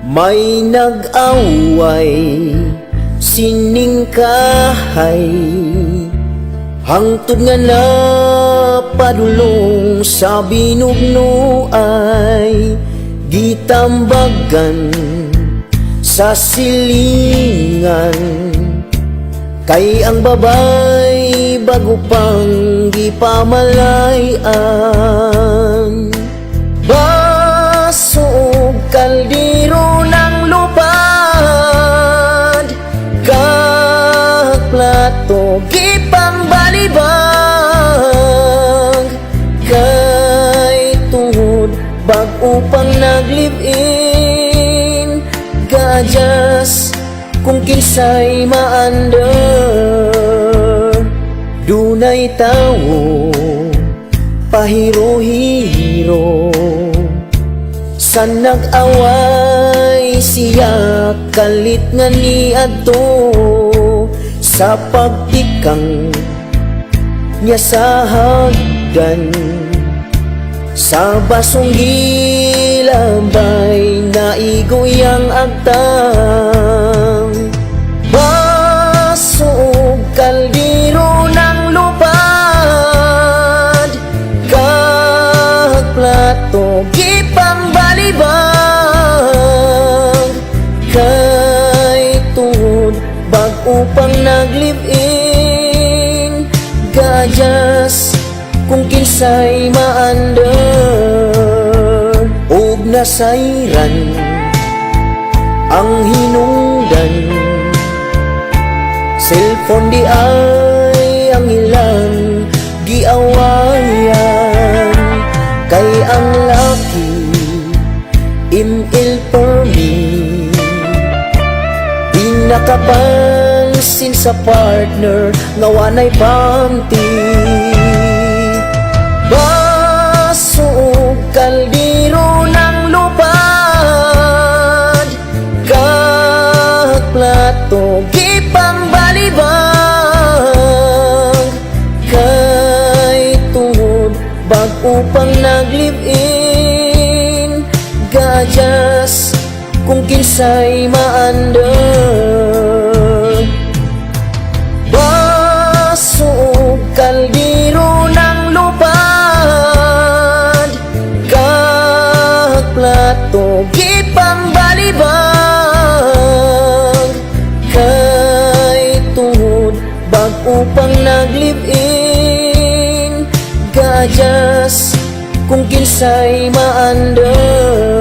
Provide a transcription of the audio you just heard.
May nag-away, siningkahay, hangtod nga na padulong sa binugno ay gitambagan sa silingan. Kay ang babay bago pang gipamalayan, baso ug kaldero ng lupad, kag plato gipangbalibag. Kay tungod bag-o pang naglive-in, gadyas kung kinsay maandar. Dunay tawo pahiro-hiro, sa nag-away siya kalit nga niadto sa pagtikang niya sa hagdan. Sa basong gilabay naigoyang agtang, baso ug kaldero ng lupad, kag plato gipangbalibag. Kay tungod bag-o pang naglive-in, gadyas kung kinsay maandar. Og nasayran ang hinungdan, cellphone di ay ang ilang giawayan. Kay ang laki imil permi, di nakapansin sa partner nga wanay pamti. Baso ug kaldero ng lupad, kag plato gipangbalibag. Kay tungod bag-o pang naglive-in, gadyas kung kinsay maandar. Baso ug kaldero ng lupad, kag plato gipangbalibag. Kay tungod bag-o pang naglive-in, gadyas kung kinsay maandar.